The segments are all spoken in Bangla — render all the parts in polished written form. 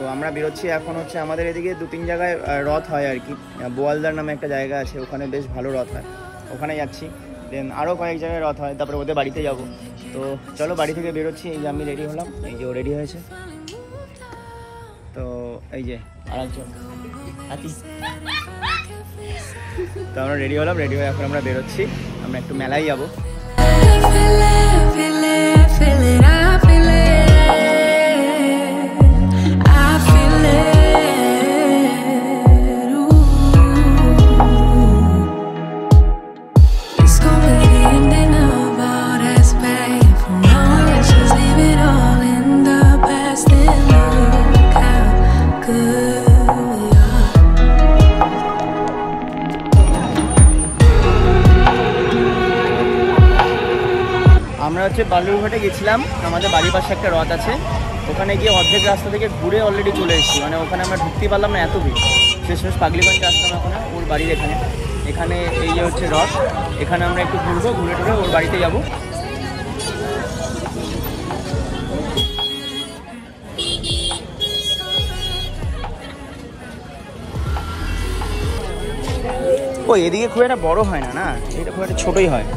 তো আমরা বেরোচ্ছি এখন। হচ্ছে আমাদের এদিকে 2-3 জায়গায় রথ হয় আর কি। বোয়ালদার নামে একটা জায়গা আছে, ওখানে বেশ ভালো রথ হয়, ওখানে যাচ্ছি। দেন আরও কয়েক জায়গায় রথ হয়, তারপরে ওদের বাড়িতে যাব। তো চলো বাড়ি থেকে বেরোচ্ছি। এই যে আমি রেডি হলাম, এই যে ও রেডি হয়েছে। তো এই যে আরেকজন হাতি। তো আমরা রেডি হলাম, রেডি হয়ে এখন আমরা বেরোচ্ছি। আমরা একটু মেলায় যাবো। আমরা হচ্ছে বালুরঘাটে গেছিলাম, আমাদের বাড়ির পাশে একটা রথ আছে, ওখানে গিয়ে অর্ধেক রাস্তা থেকে ঘুরে অলরেডি চলে এসেছি। মানে ওখানে আমরা ঢুকতে পারলাম না, এত ভিড়। শেষমেশ পাগলিগঞ্জে আসলাম এখন, ওর বাড়ির এখানে। এখানে এই যে হচ্ছে রথ, এখানে আমরা একটু ঘুরবো, ঘুরে টুরে ওর বাড়িতে যাব। ও এদিকে খুব একটা বড় হয় না, না এটা খুব একটা ছোটই হয়।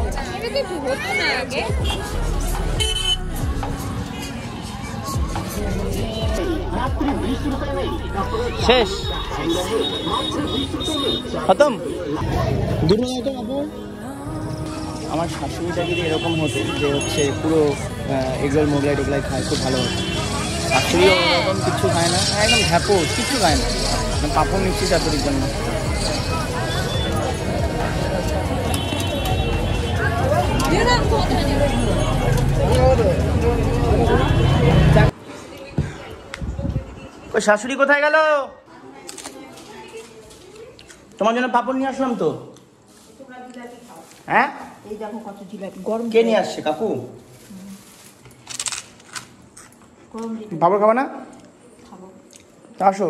শেষ খতম। আমার শাশুড়িটা যদি এরকম হতো যে হচ্ছে পুরো এগরোল মোগলাই টোগলাই খায়, খুব ভালো হতো। শাশুড়িও এরকম কিছু খায় না, একদম হ্যাপো, কিছু খায় না, পাপড় মিষ্টি শাশুড়ির জন্য। শাশুড়ি কোথায় গেল? তোমার জন্য পাপড় নিয়ে আসলাম তো। হ্যাঁ কে নিয়ে আসছে? কাকু পাপড় খাবা না? আসো।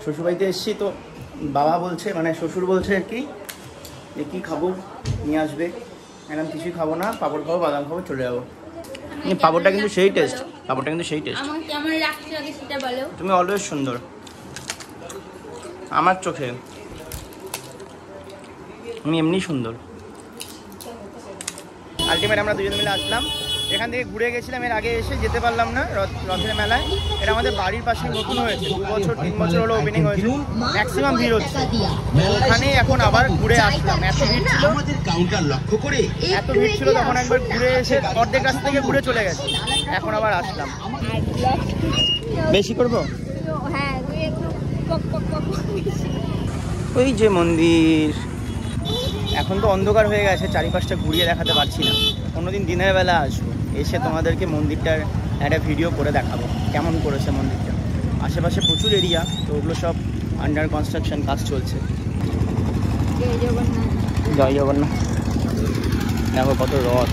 শ্বশুরবাড়িতে এসছি তো বাবা বলছে, মানে শ্বশুর বলছে আর কি, যে কী খাবো নিয়ে আসবে। এখন কিছুই খাবো না, পাপড় খাবো, বাদাম খাবো, চলে যাবো। পাপড়টা কিন্তু সেই টেস্ট, পাপড়টা কিন্তু সেই টেস্ট। তুমি অলওয়েজ সুন্দর আমার চোখে, তুমি এমনি সুন্দর। আলটিমেট আমরা দুজন মিলে আসলাম, এখান থেকে ঘুরে গেছিলাম। এর আগে এসে যেতে পারলাম না রথের মেলায়। এটা আমাদের বাড়ির পাশে নতুন হয়েছে, 2 বছর 3 বছর হলো ওপেনিং হয়েছে, ম্যাক্সিমাম ভিড় হচ্ছে। ওখানে এখন আবার ঘুরে আসলাম। এত ভিড় ছিল, এত ভিড় ছিল, তখন একবার ঘুরে এসে অর্ধেক রাস্তা থেকে ঘুরে চলে গেছে। এখন আবার আসলাম। বেশি করবো? ওই যে মন্দির, এখন তো অন্ধকার হয়ে গেছে, চারিপাশটা ঘুরিয়ে দেখাতে পারছি না। কোনোদিন দিনের বেলা আসবো, এসে তোমাদেরকে মন্দিরটার একটা ভিডিও করে দেখাবো কেমন করেছে মন্দিরটা। আশেপাশে প্রচুর এরিয়া, তো ওগুলো সব আন্ডার কনস্ট্রাকশন, কাজ চলছে। জয় জগন্নাথ। দেখো কত রথ।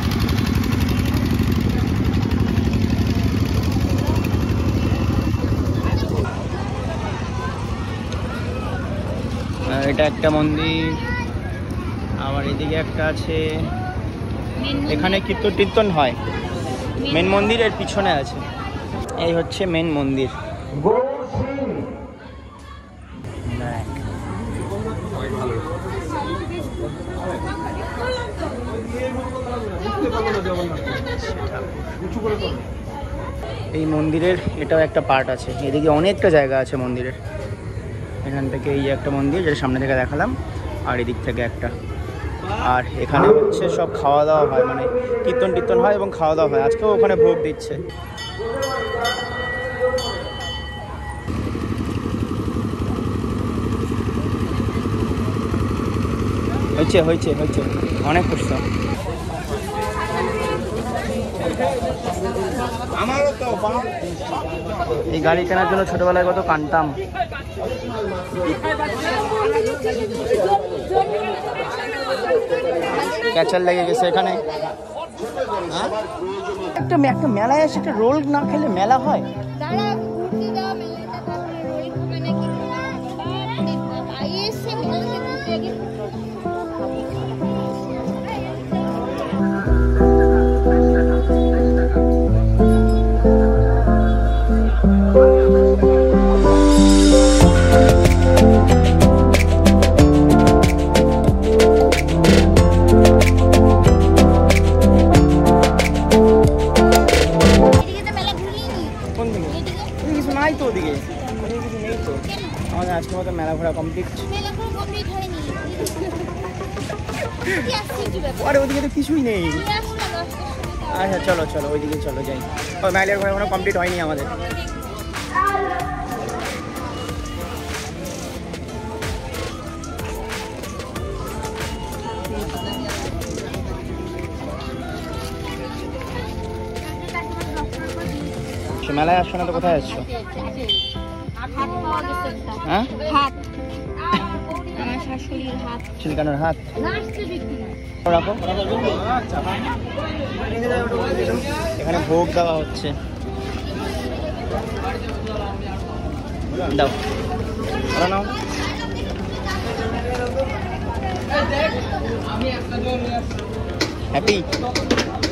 এটা একটা মন্দির, আবার এদিকে একটা আছে। এখানে কীর্তন টীর্তন হয়। মেন মন্দির এর পিছনে আছে। এই হচ্ছে মেন মন্দির। এই মন্দিরের এটাও একটা পার্ট আছে, এদিকে অনেকটা জায়গা আছে মন্দিরের। এখান থেকে এই একটা মন্দির, যেটা সামনে থেকে দেখালাম, আর এদিক থেকে একটা। আর এখানে হচ্ছে সব খাওয়া দাওয়া হয়, মানে কীর্তন টীর্তন হয় এবং খাওয়া দাওয়া হয়। আজকেও ওখানে ভোগ দিচ্ছে। হয়েছে হয়েছে হয়েছে অনেক কষ্ট। এই গাড়ি কেনার জন্য ছোটবেলায় কত কানতাম। ক্যাচার লেগে গেছে এখানে। একটা মেলায় এসে একটা রোল না খেলে মেলা হয়? ওদিকে কিছু নেই তো। আমাদের আজকের মতো মেলা ঘোরা কমপ্লিট। আরে ওদিকে তো কিছুই নেই। আচ্ছা চলো চলো ওইদিকে চলো যাই। ওই মেলার ঘোরা এখনো কমপ্লিট হয়নি আমাদের। মেলায় আসছো না তো কোথায় আসছো? হ্যাঁ চিলকানোর হাত রাখো। এখানে ভোগ দেওয়া হচ্ছে। দাও নাও। হ্যাপি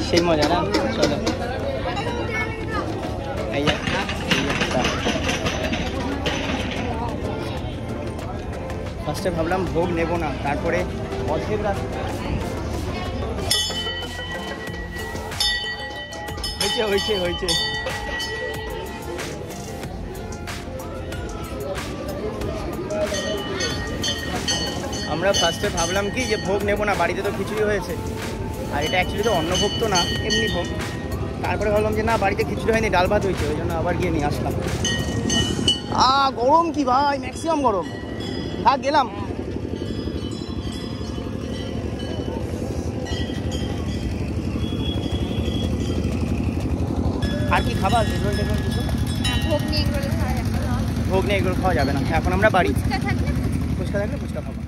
সেই মজা না। চলো ফার্স্টে ভাবলাম ভোগ নেব না, তারপরে অর্ধেক রাস্তা হয়েছে হয়েছে। আমরা ফার্স্টে ভাবলাম কি যে ভোগ নেব না, বাড়িতে তো খিচুড়ি হয়েছে, আর এটা অ্যাকচুয়ালি তো অন্ন ভোগ তো না, এমনি ভোগ। তারপরে ভাবলাম যে না বাড়িতে খিচুড়ি হয়নি, ডাল ভাত হয়েছে, ওই জন্য আবার গিয়ে নিয়ে আসলাম। গরম কি ভাই, ম্যাক্সিমাম গরম। থাক গেলাম। আর কি খাবার? ভোগ নিয়ে এগুলো খাওয়া যাবে না। এখন আমরা বাড়ি ফুচকা থাকলে ফুচকা খাবো।